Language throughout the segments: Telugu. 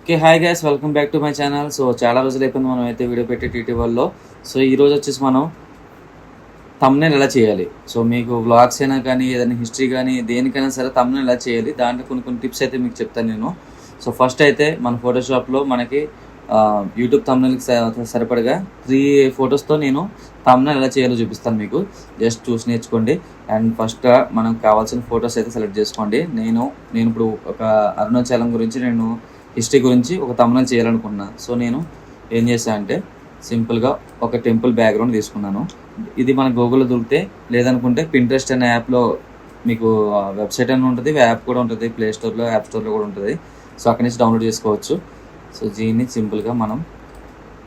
Okay, hi guys, welcome back to my channel. So చాలా రోజులు అయిపోయింది మనం అయితే వీడియో పెట్టి టీటీవల్లో. సో ఈరోజు వచ్చేసి మనం థంబ్నెయిల్ ఎలా చేయాలి. సో మీకు వ్లాగ్స్ అయినా కానీ ఏదైనా హిస్టరీ కానీ దేనికైనా సరే థంబ్నెయిల్ ఎలా చేయాలి, దాంట్లో కొన్ని టిప్స్ అయితే మీకు చెప్తాను నేను. సో ఫస్ట్ అయితే మన ఫోటోషాప్లో మనకి యూట్యూబ్ థంబ్నెయిల్కి సరిపడగా 3 ఫొటోస్తో నేను థంబ్నెయిల్ ఎలా చేయాలో చూపిస్తాను మీకు. జస్ట్ చూసి నేర్చుకోండి. అండ్ ఫస్ట్ మనకు కావాల్సిన ఫొటోస్ అయితే సెలెక్ట్ చేసుకోండి. నేను ఇప్పుడు ఒక అరుణాచలం గురించి హిస్టరీ గురించి ఒక థంబ్నెయిల్ చేయాలనుకున్నాను. సో నేను ఏం చేశాను అంటే సింపుల్గా ఒక టెంపుల్ బ్యాక్గ్రౌండ్ తీసుకున్నాను. ఇది మన గూగుల్లో దొరికితే, లేదనుకుంటే పింట్రెస్ట్ అనే యాప్లో మీకు వెబ్సైట్ అని ఉంటుంది, యాప్ కూడా ఉంటుంది, ప్లే స్టోర్లో యాప్ స్టోర్లో కూడా ఉంటుంది. సో అక్కడి నుంచి డౌన్లోడ్ చేసుకోవచ్చు. సో దీన్ని సింపుల్గా మనం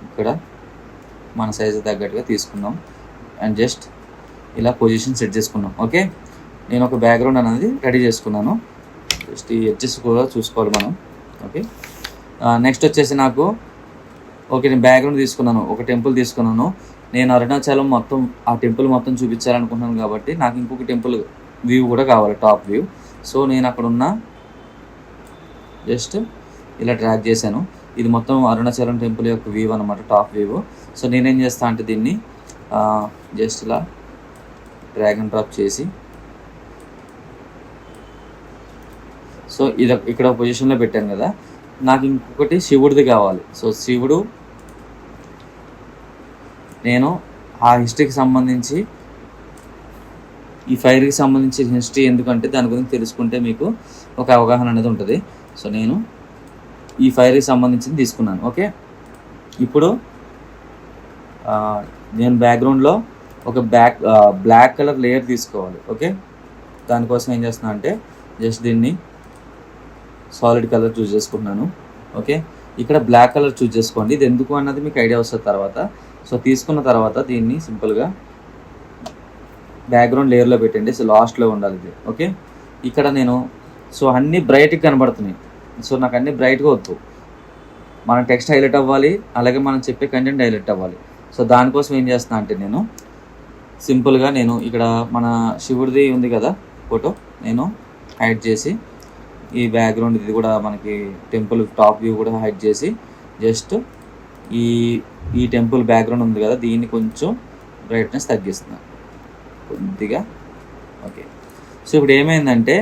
ఇక్కడ మన సైజు తగ్గట్టుగా తీసుకున్నాం అండ్ జస్ట్ ఇలా పొజిషన్ సెట్ చేసుకున్నాం. ఓకే, నేను ఒక బ్యాక్గ్రౌండ్ అనేది రెడీ చేసుకున్నాను. జస్ట్ ఈ ఎడ్జెస్ కూడా చూసుకోవాలి మనం. ఓకే, నెక్స్ట్ వచ్చేసి నేను బ్యాక్గ్రౌండ్ తీసుకున్నాను, ఒక టెంపుల్ తీసుకున్నాను. నేను అరుణాచలం మొత్తం ఆ టెంపుల్ మొత్తం చూపించాలనుకుంటున్నాను కాబట్టి నాకు ఇంకొక టెంపుల్ వ్యూ కూడా కావాలి, టాప్ వ్యూ. సో నేను అక్కడ ఉన్న జస్ట్ ఇలా డ్రాగ్ చేశాను. ఇది మొత్తం అరుణాచలం టెంపుల్ యొక్క వ్యూ అనమాట, టాప్ వ్యూ. సో నేనేం చేస్తాను అంటే దీన్ని జస్ట్ ఇలా డ్రాగ్ అండ్ డ్రాప్ చేసి, సో ఇది ఇక్కడ పొజిషన్లో పెట్టాను కదా. నాకు ఇంకొకటి శివుడిది కావాలి. సో శివుడు నేను ఆ హిస్టరీకి సంబంధించి, ఈ ఫైర్కి సంబంధించిన హిస్టరీ ఎందుకంటే దాని గురించి తెలుసుకుంటే మీకు ఒక అవగాహన అనేది ఉంటుంది. సో నేను ఈ ఫైర్కి సంబంధించింది తీసుకున్నాను. ఓకే, ఇప్పుడు నేను బ్యాక్గ్రౌండ్లో ఒక బ్లాక్ కలర్ లేయర్ తీసుకోవాలి. ఓకే, దానికోసం ఏం చేస్తున్నా అంటే జస్ట్ దీన్ని సాలిడ్ కలర్ చూస్ చేసుకుంటున్నాను. ఓకే, ఇక్కడ బ్లాక్ కలర్ చూస్ చేసుకోండి. ఇది ఎందుకు అన్నది మీకు ఐడియా వస్తుంది తర్వాత. సో తీసుకున్న తర్వాత దీన్ని సింపుల్గా బ్యాక్గ్రౌండ్ లేయర్లో పెట్టండి. సో లాస్ట్లో ఉండాలి ఇది. ఓకే, ఇక్కడ నేను అన్నీ బ్రైట్గా కనబడుతున్నాయి. సో నాకు అన్నీ బ్రైట్గా వద్దు, మన టెక్స్ట్ హైలైట్ అవ్వాలి, అలాగే మనం చెప్పే కంటెంట్ హైలైట్ అవ్వాలి. సో దానికోసం ఏం చేస్తున్నా అంటే నేను సింపుల్గా ఇక్కడ మన శివుడిది ఉంది కదా ఫోటో, నేను హైడ్ చేసి ఈ బ్యాక్గ్రౌండ్ ఇది కూడా మనకి టెంపుల్ టాప్ వ్యూ కూడా హైడ్ చేసి జస్ట్ ఈ టెంపుల్ బ్యాక్గ్రౌండ్ ఉంది కదా, దీన్ని కొంచెం బ్రైట్నెస్ తగ్గిస్తున్నాను కొద్దిగా. ఓకే, సో ఇప్పుడు ఏమైందంటే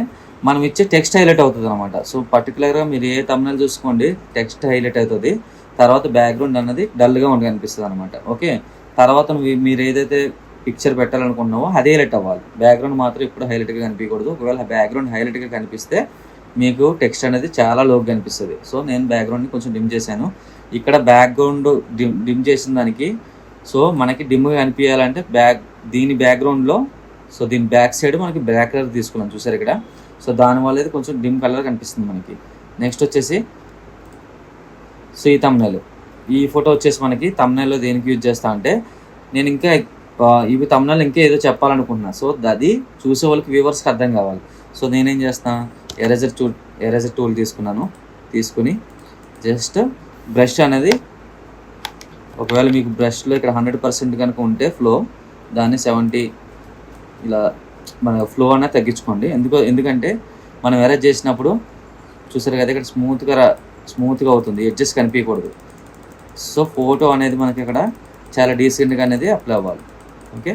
మనం ఇచ్చే టెక్స్ట్ హైలైట్ అవుతుంది అనమాట. సో పర్టికులర్గా మీరు ఏ థంబ్నెయిల్ చూసుకోండి, టెక్స్ట్ హైలైట్ అవుతుంది, తర్వాత బ్యాక్గ్రౌండ్ అన్నది డల్గా కనిపిస్తుంది అనమాట. ఓకే, తర్వాత మీరు ఏదైతే పిక్చర్ పెట్టాలనుకున్నావో అది హైలైట్ అవ్వాలి, బ్యాక్గ్రౌండ్ మాత్రం ఇప్పుడు హైలైట్గా కనిపించకూడదు. ఒకవేళ బ్యాక్గ్రౌండ్ హైలైట్గా కనిపిస్తే మీకు టెక్స్ట్ అనేది చాలా లోగా కనిపిస్తుంది. సో నేను బ్యాక్గ్రౌండ్ని కొంచెం డిమ్ చేశాను. ఇక్కడ బ్యాక్గ్రౌండ్ డిమ్ చేసిన దానికి సో మనకి డిమ్గా కనిపించాలంటే దీని బ్యాక్గ్రౌండ్లో దీని బ్యాక్ సైడ్ మనకి బ్లాక్ కలర్ తీసుకున్నాం చూసారు ఇక్కడ. సో దానివల్ల ఇది కొంచెం డిమ్ కలర్ కనిపిస్తుంది మనకి. నెక్స్ట్ వచ్చేసి ఈ థంబ్నెయిల్, ఈ ఫోటో వచ్చేసి మనకి థంబ్నెయిల్లో దేనికి యూజ్ చేస్తా అంటే నేను ఇంకా ఇవి థంబ్నెయిల్ ఇంకా ఏదో చెప్పాలనుకుంటున్నా. సో అది చూసే వాళ్ళకి వ్యూవర్స్కి అర్థం కావాలి. సో నేనేం చేస్తాను, ఎరేజర్ టూల్ తీసుకుని జస్ట్ బ్రష్ అనేది, ఒకవేళ మీకు బ్రష్లో ఇక్కడ 100% కనుక ఉంటే ఫ్లో, దాన్ని 70 ఇలా మన ఫ్లో అనేది తగ్గించుకోండి. ఎందుకంటే మనం ఎరేజ్ చేసినప్పుడు చూసారు కదా ఇక్కడ స్మూత్గా అవుతుంది, ఎడ్జెస్ కనిపించకూడదు. సో ఫోటో అనేది మనకి ఇక్కడ చాలా డీసెంట్గా అనేది అప్లై అవ్వాలి. ఓకే,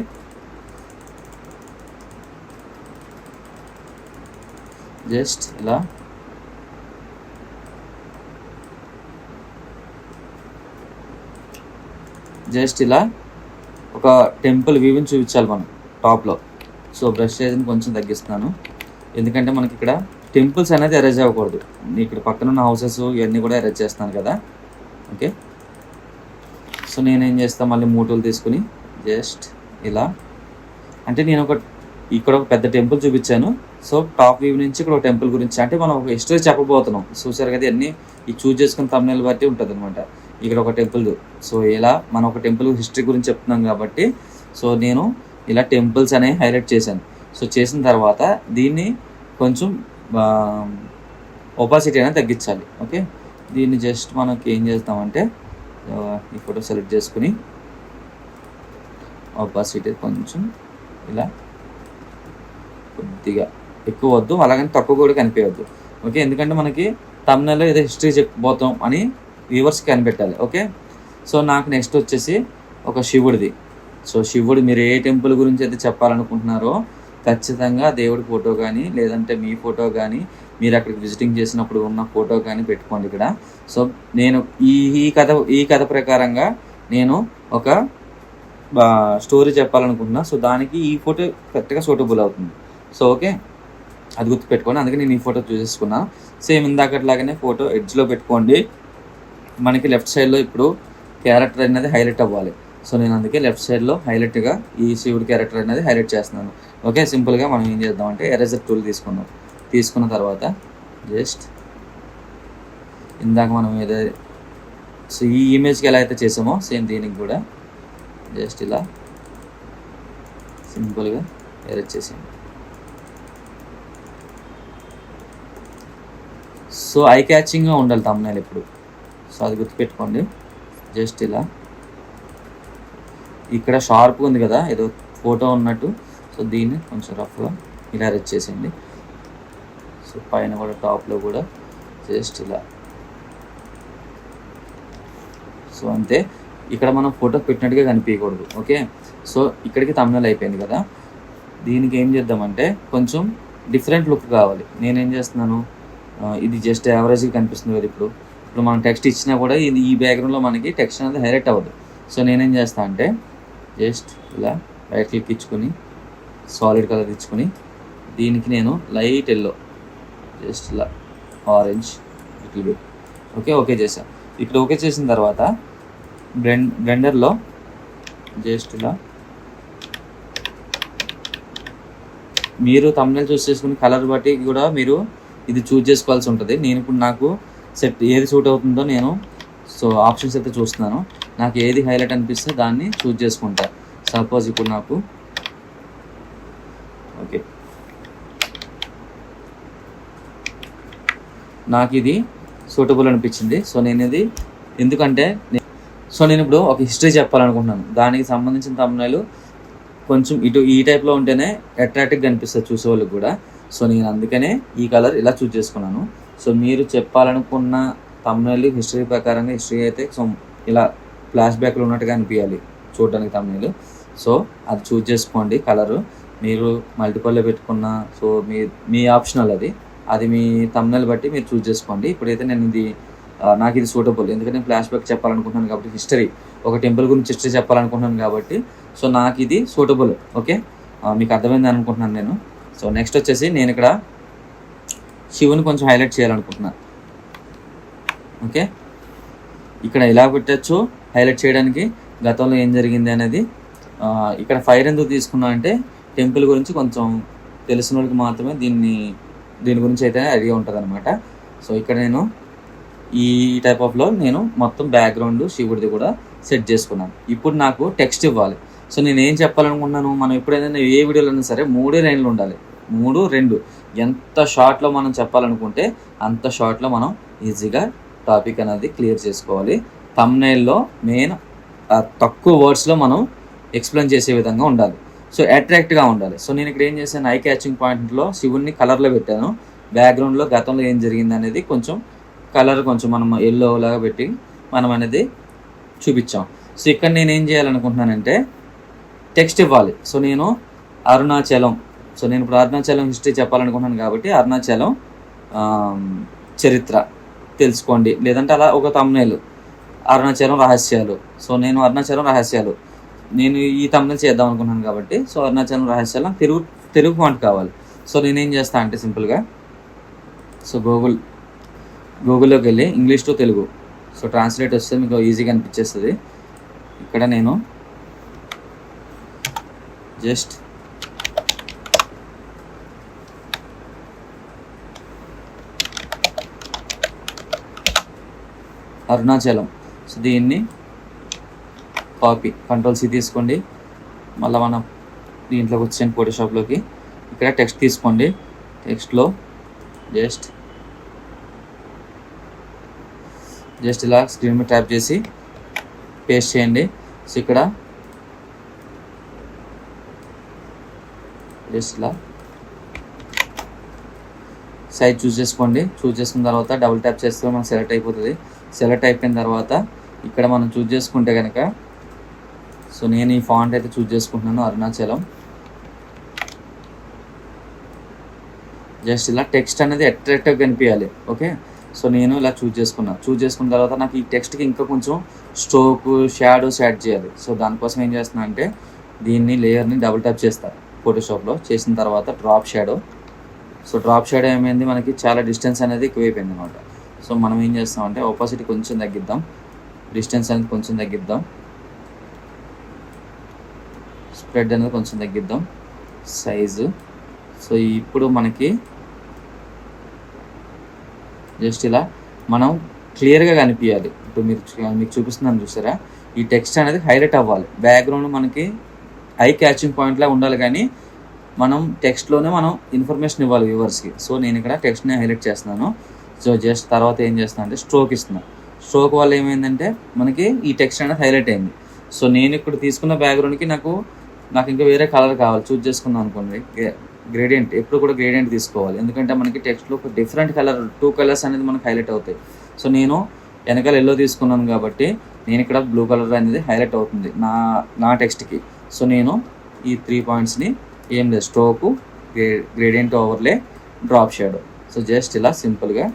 జస్ట్ ఇలా ఒక టెంపుల్ వ్యూని చూపించాలి మనం టాప్లో. సో బ్రష్ సైజ్ని కొంచెం తగ్గిస్తున్నాను, ఎందుకంటే మనకి ఇక్కడ టెంపుల్స్ అనేది ఎరేజ్ అవ్వకూడదు. ఇక్కడ పక్కన ఉన్న హౌసెస్ ఇవన్నీ కూడా ఎరేజ్ చేస్తాను కదా. ఓకే, సో నేనేం చేస్తాను, మళ్ళీ మూటలు తీసుకుని జస్ట్ ఇలా, అంటే నేను ఇక్కడ ఒక పెద్ద టెంపుల్ చూపించాను. సో టాప్ వ్యూ నుంచి ఇక్కడ ఒక టెంపుల్ గురించి, అంటే మనం ఒక హిస్టరీ చెప్పబోతున్నాం. చూసారు కదా, అన్నీ ఈ చూజ్ చేసుకున్న థంబ్నెయిల్ బట్టి ఉంటుంది అనమాట. ఇక్కడ ఒక టెంపుల్, సో ఇలా మనం ఒక టెంపుల్ హిస్టరీ గురించి చెప్తున్నాం కాబట్టి సో నేను ఇలా టెంపుల్స్ అనేవి హైలైట్ చేశాను. సో చేసిన తర్వాత దీన్ని కొంచెం ఒపాసిటీ అనేది తగ్గించాలి. ఓకే, దీన్ని జస్ట్ మనకి ఏం చేస్తామంటే ఈ ఫోటో సెలెక్ట్ చేసుకుని ఒపాసిటీ కొంచెం ఇలా కొద్దిగా ఎక్కువ వద్దు, అలాగని తక్కువ కూడా కనిపించవద్దు. ఓకే, ఎందుకంటే మనకి తమ్నెల్లో ఏదో హిస్టరీ చెప్పబోతాం అని వ్యూవర్స్కి కనిపెట్టాలి. ఓకే, సో నాకు నెక్స్ట్ వచ్చేసి ఒక శివుడిది. సో శివుడు మీరు ఏ టెంపుల్ గురించి అయితే చెప్పాలనుకుంటున్నారో ఖచ్చితంగా దేవుడి ఫోటో కానీ లేదంటే మీ ఫోటో కానీ మీరు అక్కడికి విజిటింగ్ చేసినప్పుడు ఉన్న ఫోటో కానీ పెట్టుకోండి ఇక్కడ. సో నేను ఈ కథ ప్రకారంగా నేను ఒక స్టోరీ చెప్పాలనుకుంటున్నా. సో దానికి ఈ ఫోటో కరెక్ట్గా సూటబుల్ అవుతుంది. సో ఓకే, అది గుర్తుపెట్టుకోండి. అందుకే నేను ఈ ఫోటో చూసేసుకున్నాను. సేమ్ ఇందాకట్లాగానే ఫోటో ఎడ్జ్లో పెట్టుకోండి. మనకి లెఫ్ట్ సైడ్లో ఇప్పుడు క్యారెక్టర్ అనేది హైలైట్ అవ్వాలి. సో నేను అందుకే లెఫ్ట్ సైడ్లో హైలైట్గా ఈ శివుడి క్యారెక్టర్ అనేది హైలైట్ చేస్తున్నాను. ఓకే, సింపుల్గా మనం ఏం చేద్దామంటే ఎరేజర్ టూల్ తీసుకున్న తర్వాత జస్ట్ ఇందాక మనం సో ఈ ఇమేజ్కి ఎలా అయితే చేసామో సేమ్ దీనికి కూడా జస్ట్ ఇలా సింపుల్గా ఎరేజ్ చేసాము. సో ఐ క్యాచింగ్గా ఉండాలి తమ్నైల్ ఎప్పుడు. సో అది గుర్తుపెట్టుకోండి. జస్ట్ ఇలా ఇక్కడ షార్ప్గా ఉంది కదా ఏదో ఫోటో ఉన్నట్టు. సో దీన్ని కొంచెం రఫ్గా ఇలా అరేంజ్ చేసేయండి. సో పైన కూడా టాప్లో కూడా జస్ట్ ఇలా. సో అంతే, ఇక్కడ మనం ఫోటో పెట్టినట్టుగా కనిపించకూడదు. ఓకే, సో ఇక్కడికి తమ్నైల్ అయిపోయింది కదా. దీనికి ఏం చేద్దామంటే కొంచెం డిఫరెంట్ లుక్ కావాలి. నేనేం చేస్తున్నాను, ఇది జస్ట్ యావరేజ్గా కనిపిస్తుంది కదా. ఇప్పుడు మనం టెక్స్ట్ ఇచ్చినా కూడా ఈ బ్యాక్గ్రౌండ్లో మనకి టెక్స్ట్ అనేది హైలైట్ అవ్వదు. సో నేనేం చేస్తాను అంటే జస్ట్ ఇలా రైట్ క్లిక్ ఇచ్చుకొని సాలిడ్ కలర్ ఇచ్చుకొని దీనికి నేను లైట్ ఎల్లో జస్ట్ ఇలా ఆరెంజ్ లిటిల్ బిట్. ఓకే చేశాను. ఇక్కడ ఓకే చేసిన తర్వాత బ్లెండర్లో జస్ట్ ఇలా మీరు తమ్నైల్ చూస్ చేసుకుని కలర్ బట్టి కూడా మీరు ఇది చూజ్ చేసుకోవాల్సి ఉంటుంది. నేను ఇప్పుడు నాకు సెట్ ఏది సూట్ అవుతుందో నేను సో ఆప్షన్స్ అయితే చూస్తున్నాను. నాకు ఏది హైలైట్ అనిపిస్తే దాన్ని చూజ్ చేసుకుంటా. సపోజ్ ఇప్పుడు నాకు ఇది సూటబుల్ అనిపించింది. సో నేను ఇది ఎందుకంటే నేను ఇప్పుడు ఒక హిస్టరీ చెప్పాలనుకుంటున్నాను. దానికి సంబంధించిన తమ్నైల్ కొంచెం ఈ టైప్లో ఉంటేనే అట్రాక్టివ్గా అనిపిస్తుంది చూసేవాళ్ళకి కూడా. సో నేను అందుకనే ఈ కలర్ ఇలా చూజ్ చేసుకున్నాను. సో మీరు చెప్పాలనుకున్న తమ్నైల్ హిస్టరీ ప్రకారంగా హిస్టరీ అయితే సో ఇలా ఫ్లాష్ బ్యాక్లో ఉన్నట్టుగా అనిపించాలి చూడడానికి తమ్నైల్. సో అది చూజ్ చేసుకోండి కలరు. మీరు మల్టిపల్లో పెట్టుకున్న సో మీ ఆప్షనల్ అది మీ తమ్నైల్ బట్టి మీరు చూజ్ చేసుకోండి. ఇప్పుడైతే నేను నాకు ఇది సూటబుల్, ఎందుకంటే నేను ఫ్లాష్ బ్యాక్ చెప్పాలనుకుంటున్నాను కాబట్టి హిస్టరీ ఒక టెంపుల్ గురించి హిస్టరీ చెప్పాలనుకుంటున్నాను కాబట్టి సో నాకు ఇది సూటబుల్. ఓకే, మీకు అర్థమైంది అనుకుంటున్నాను నేను. సో నెక్స్ట్ వచ్చేసి నేను ఇక్కడ శివుని కొంచెం హైలైట్ చేయాలనుకుంటున్నాను. ఓకే, ఇక్కడ ఇలా పెట్టచ్చు హైలైట్ చేయడానికి గతంలో ఏం జరిగింది అనేది. ఇక్కడ ఫైర్ ఎందుకు తీసుకున్నా అంటే టెంపుల్ గురించి కొంచెం తెలిసిన వాళ్ళకి మాత్రమే దీని గురించి అయితే ఐడియా ఉంటుంది అనమాట. సో ఇక్కడ నేను ఈ టైప్ ఆఫ్లో నేను మొత్తం బ్యాక్గ్రౌండ్ శివుడిది కూడా సెట్ చేసుకున్నాను. ఇప్పుడు నాకు టెక్స్ట్ ఇవ్వాలి. సో నేను ఏం చెప్పాలనుకుంటున్నాను, మనం ఎప్పుడైనా ఏ వీడియోలో అయినా సరే 3 లైన్లు ఉండాలి. 3-2 ఎంత షార్ట్లో మనం చెప్పాలనుకుంటే అంత షార్ట్లో మనం ఈజీగా టాపిక్ అనేది క్లియర్ చేసుకోవాలి. థంబ్నెయిల్లో మెయిన్ తక్కువ వర్డ్స్లో మనం ఎక్స్ప్లెయిన్ చేసే విధంగా ఉండాలి. సో అట్రాక్ట్గా ఉండాలి. సో నేను ఇక్కడ ఏం చేశాను, ఐ క్యాచింగ్ పాయింట్లో శివుడిని కలర్లో పెట్టాను. బ్యాక్గ్రౌండ్లో గతంలో ఏం జరిగింది అనేది కొంచెం కలర్ కొంచెం మనం ఎల్లో లాగా పెట్టి మనం అనేది చూపించాం. సో ఇక్కడ నేను ఏం చేయాలనుకుంటున్నానంటే టెక్స్ట్ ఇవ్వాలి. సో నేను అరుణాచలం, సో నేను ఇప్పుడు అరుణాచలం హిస్టరీ చెప్పాలనుకుంటున్నాను కాబట్టి అరుణాచలం చరిత్ర తెలుసుకోండి, లేదంటే అలా ఒక థంబ్నెయిల్ అరుణాచలం రహస్యాలు. సో నేను అరుణాచలం రహస్యాలు నేను ఈ థంబ్నెయిల్ చేద్దాం అనుకున్నాను కాబట్టి సో అరుణాచలం రహస్యాలు తెలుగు ఫాంట్ కావాలి. సో నేనేం చేస్తాను అంటే సింపుల్గా సో గూగుల్లోకి వెళ్ళి English to Telugu so translate వస్తే మీకు ఈజీగా అనిపించేస్తుంది. ఇక్కడ నేను జస్ట్ అరుణాచలం, సో దీన్ని కాపీ Ctrl+C తీసుకోండి. మళ్ళీ మనం దీంట్లోకి వచ్చాను ఫోటోషాప్లోకి. ఇక్కడ టెక్స్ట్ తీసుకోండి. టెక్స్ట్లో జస్ట్ ఇలా స్క్రీన్ మీద ట్యాప్ చేసి పేస్ట్ చేయండి. సో ఇక్కడ జస్ట్ ఇలా సైజ్ చూస్ చేసుకోండి. చూస్ చేసుకున్న తర్వాత డబుల్ ట్యాప్ చేస్తే మనకు సెలెక్ట్ అయిపోతుంది. సెలెక్ట్ అయిపోయిన తర్వాత ఇక్కడ మనం చూస్ చేసుకుంటే కనుక, సో నేను ఈ ఫాంట్ అయితే చూస్ చేసుకుంటున్నాను, అరుణాచలం. జస్ట్ ఇలా టెక్స్ట్ అనేది అట్రాక్టివ్గా కనిపించాలి. ఓకే, సో నేను ఇలా చూస్ చేసుకున్న తర్వాత నాకు ఈ టెక్స్ట్కి ఇంకా కొంచెం స్ట్రోక్, షాడోస్ యాడ్ చేయాలి. సో దానికోసం ఏం చేస్తున్నా అంటే దీన్ని లేయర్ని డబుల్ ట్యాప్ చేస్తాను ఫోటోషాప్లో. చేసిన తర్వాత drop shadow. So drop shadow ఏమైంది, మనకి చాలా డిస్టెన్స్ అనేది ఎక్కువైపోయింది అనమాట. సో మనం ఏం చేస్తామంటే ఆపోజిట్ కొంచెం తగ్గిద్దాం, డిస్టెన్స్ అనేది కొంచెం తగ్గిద్దాం, స్ప్రెడ్ అనేది కొంచెం తగ్గిద్దాం, సైజు. సో ఇప్పుడు మనకి జస్ట్ ఇలా మనం క్లియర్గా కనిపించాలి. ఇప్పుడు మీకు చూపిస్తున్నాను చూసారా, ఈ టెక్స్ట్ అనేది హైలైట్ అవ్వాలి. బ్యాక్గ్రౌండ్ మనకి ఐ క్యాచింగ్ పాయింట్లా ఉండాలి, కానీ మనం టెక్స్ట్లోనే మనం ఇన్ఫర్మేషన్ ఇవ్వాలి వ్యూవర్స్కి. సో నేను ఇక్కడ టెక్స్ట్ని హైలైట్ చేస్తున్నాను. సో జస్ట్ తర్వాత ఏం చేస్తున్నాను అంటే స్ట్రోక్ ఇస్తున్నాను. స్ట్రోక్ వల్ల ఏమైందంటే మనకి ఈ టెక్స్ట్ అనేది హైలైట్ అయింది. సో నేను ఇక్కడ తీసుకున్న బ్యాక్గ్రౌండ్కి నాకు ఇంకా వేరే కలర్ కావాలి, చూస్ చేసుకుందాం అనుకోండి. గ్రేడియంట్, ఎప్పుడు కూడా గ్రేడియంట్ తీసుకోవాలి, ఎందుకంటే మనకి టెక్స్ట్లో ఒక డిఫరెంట్ కలర్, 2 కలర్స్ అనేది మనకు హైలైట్ అవుతాయి. సో నేను వెనకాల ఎల్లో తీసుకున్నాను కాబట్టి నేను ఇక్కడ బ్లూ కలర్ అనేది హైలైట్ అవుతుంది నా టెక్స్ట్కి. సో నేను ఈ 3 పాయింట్స్ని ఏం లేదు, stroke, gradient, overlay, drop shadow. So just ఇలా సింపుల్గా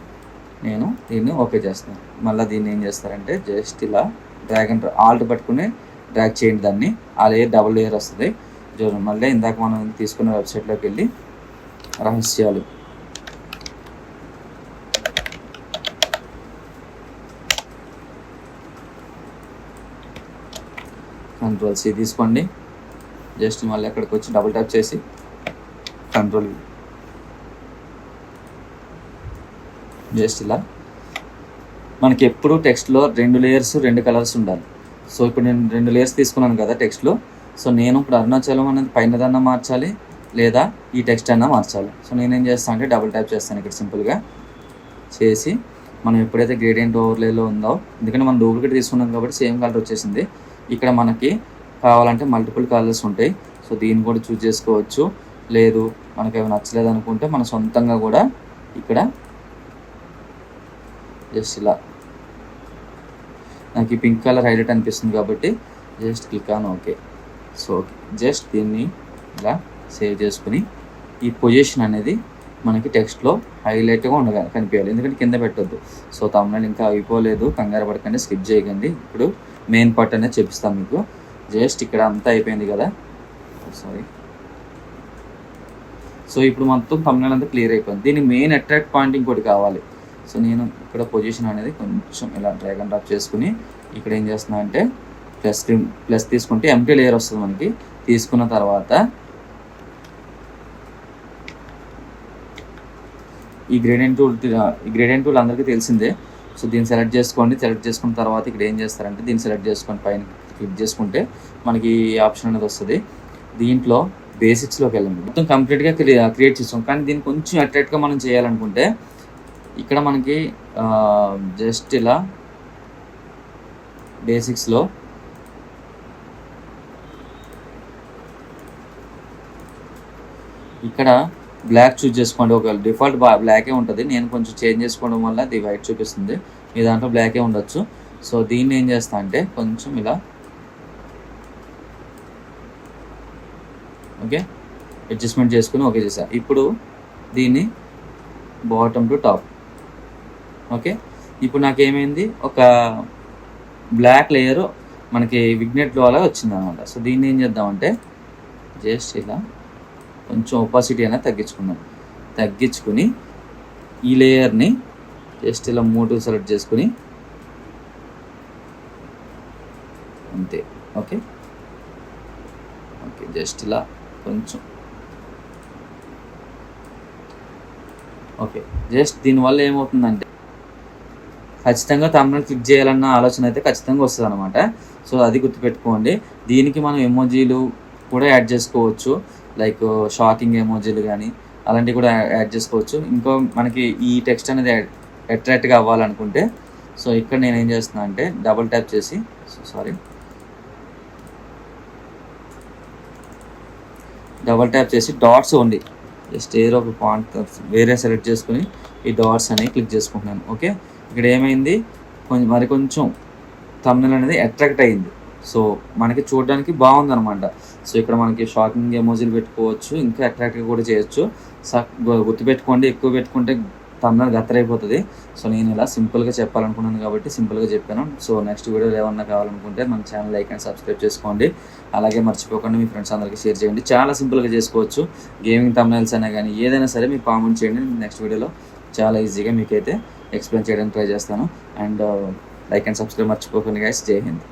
నేను దీన్ని ఓకే చేస్తాను. మళ్ళీ దీన్ని ఏం చేస్తారంటే జస్ట్ ఇలా ఆల్ట్ పట్టుకుని డ్రాగ్ చేయండి దాన్ని, ఆ లేయర్ డబుల్ లేయర్ వస్తుంది. మళ్ళీ ఇందాక మనం తీసుకున్న వెబ్సైట్లోకి వెళ్ళి రహస్యాలు, Ctrl+C తీసుకోండి. జస్ట్ మళ్ళీ అక్కడికి వచ్చి డబుల్ ట్యాప్ చేసి Ctrl+V. జస్ట్ ఇలా మనకి ఎప్పుడు టెక్స్ట్లో 2 లేయర్స్ 2 కలర్స్ ఉండాలి. సో ఇప్పుడు నేను 2 లేయర్స్ తీసుకున్నాను కదా టెక్స్ట్లో. సో నేను ఇప్పుడు అరుణాచలం అనేది పైనదన్నా మార్చాలి, లేదా ఈ టెక్స్ట్ అన్నా మార్చాలి. సో నేనేం చేస్తాను అంటే డబుల్ ట్యాప్ చేస్తాను ఇక్కడ సింపుల్గా చేసి, మనం ఎప్పుడైతే గ్రేడియంట్ ఓవర్లేలో ఉందో, ఎందుకంటే మనం డూప్లికేట్ తీసుకున్నాం కాబట్టి సేమ్ కలర్ వచ్చేసింది. ఇక్కడ మనకి కావాలంటే మల్టిపుల్ కలర్స్ ఉంటాయి. సో దీన్ని కూడా చూస్ చేసుకోవచ్చు. లేదు మనకి ఏమైనా నచ్చలేదు అనుకుంటే మన సొంతంగా కూడా ఇక్కడ జస్ట్ ఇలా, నాకు ఈ పింక్ కలర్ హైలైట్ అనిపిస్తుంది కాబట్టి just click on okay. So just దీన్ని ఇలా సేవ్ చేసుకుని ఈ పొజిషన్ అనేది మనకి టెక్స్ట్లో హైలైట్గా కనిపించాలి, ఎందుకంటే కింద పెట్టొద్దు. సో తమ్ముళ్ళు ఇంకా అయిపోలేదు, కంగారు పడకండి, స్కిప్ చేయకండి. ఇప్పుడు మెయిన్ పార్ట్ అనేది చూపిస్తాను మీకు. జస్ట్ ఇక్కడ అంతా అయిపోయింది కదా, సారీ. సో ఇప్పుడు మొత్తం తమ్ముళ్ళు అంతా క్లియర్ అయిపోయింది. దీనికి మెయిన్ అట్రాక్ట్ పాయింట్ ఇంకోటి కావాలి. సో నేను ఇక్కడ పొజిషన్ అనేది కొంచెం ఇలా డ్రాగ్ అండ్ డ్రాప్ చేసుకుని ఇక్కడ ఏం చేస్తున్నా అంటే ప్లస్ తీసుకుంటే ఎంటీ లేయర్ వస్తుంది మనకి. తీసుకున్న తర్వాత ఈ గ్రేడియంట్ టూల్ అందరికీ తెలిసిందే. సో దీన్ని సెలెక్ట్ చేసుకోండి. సెలెక్ట్ చేసుకున్న తర్వాత ఇక్కడ ఏం చేస్తారంటే దీన్ని సెలెక్ట్ చేసుకొని పైన క్లిక్ చేసుకుంటే మనకి ఈ ఆప్షన్ అనేది వస్తుంది. దీంట్లో బేసిక్స్లోకి వెళ్ళండి. మొత్తం కంప్లీట్గా క్రియేట్ చేస్తాం, కానీ దీన్ని కొంచెం అట్రాక్ట్గా మనం చేయాలనుకుంటే ఇక్కడ మనకి జస్ట్ ఇలా బేసిక్స్లో ఇక్కడ బ్లాక్ చూస్ చేసుకోండి. ఒక డిఫాల్ట్ బ్లాకే ఉంటుంది, నేను కొంచెం చేంజ్ చేసుకోవడం వల్ల అది వైట్ చూపిస్తుంది. మీ దాంట్లో బ్లాకే ఉండొచ్చు. సో దీన్ని ఏం చేస్తా అంటే కొంచెం ఇలా ఓకే అడ్జస్ట్మెంట్ చేసుకుని ఓకే చేసా. ఇప్పుడు దీన్ని బాటమ్ టు టాప్ ఓకే. ఇప్పుడు నాకేమైంది, ఒక బ్లాక్ లేయరు మనకి విగ్నెట్ ద్వారా వచ్చింది అనమాట. సో దీన్ని ఏం చేద్దామంటే జస్ట్ ఇలా కొంచెం ఒపాసిటీ అనేది తగ్గించుకుని ఈ లేయర్ని జస్ట్ ఇలా 3 సెలెక్ట్ చేసుకుని అంతే. ఓకే ఓకే జస్ట్ ఇలా కొంచెం ఓకే. జస్ట్ దీనివల్ల ఏమవుతుందంటే ఖచ్చితంగా తమ్ముని క్లిక్ చేయాలన్న ఆలోచన అయితే ఖచ్చితంగా వస్తుంది అనమాట. సో అది గుర్తుపెట్టుకోండి. దీనికి మనం ఎమోజీలు కూడా యాడ్ చేసుకోవచ్చు, లైక్ షాకింగ్ ఎమోజీలు కానీ అలాంటివి కూడా యాడ్ చేసుకోవచ్చు. ఇంకో మనకి ఈ టెక్స్ట్ అనేది అట్రాక్ట్గా అవ్వాలనుకుంటే సో ఇక్కడ నేను ఏం చేస్తున్నా అంటే డబుల్ ట్యాప్ చేసి డాట్స్ ఓన్లీ జస్ట్ ఏదో ఒక పాయింట్ వేరే సెలెక్ట్ చేసుకుని ఈ డాట్స్ అనేవి క్లిక్ చేసుకుంటున్నాను. ఓకే, ఇక్కడ ఏమైంది, కొంచెం థంబ్నెయిల్ అనేది అట్రాక్ట్ అయ్యింది. సో మనకి చూడడానికి బాగుందన్నమాట. సో ఇక్కడ మనకి షాకింగ్ ఎమోజీలు పెట్టుకోవచ్చు, ఇంకా అట్రాక్టివ్ కూడా చేయొచ్చు. గుర్తుపెట్టుకోండి, ఎక్కువ పెట్టుకుంటే థంబ్నెయిల్ గత్తరైపోతుంది. సో నేను ఇలా సింపుల్గా చెప్పాలనుకున్నాను కాబట్టి సింపుల్గా చెప్పాను. సో నెక్స్ట్ వీడియోలో ఏమన్నా కావాలనుకుంటే మన ఛానల్ లైక్ అండ్ సబ్స్క్రైబ్ చేసుకోండి. అలాగే మర్చిపోకుండా మీ ఫ్రెండ్స్ అందరికీ షేర్ చేయండి. చాలా సింపుల్గా చేసుకోవచ్చు. గేమింగ్ థంబ్నెయిల్స్ అయినా కానీ ఏదైనా సరే మీరు కామెంట్ చేయండి. నెక్స్ట్ వీడియోలో చాలా ఈజీగా మీకైతే ఎక్స్ప్లెయిన్ చేయడానికి ట్రై చేస్తాను. అండ్ లైక్ అండ్ సబ్స్క్రైబ్ మర్చిపోకండి గైస్. జై హింద్.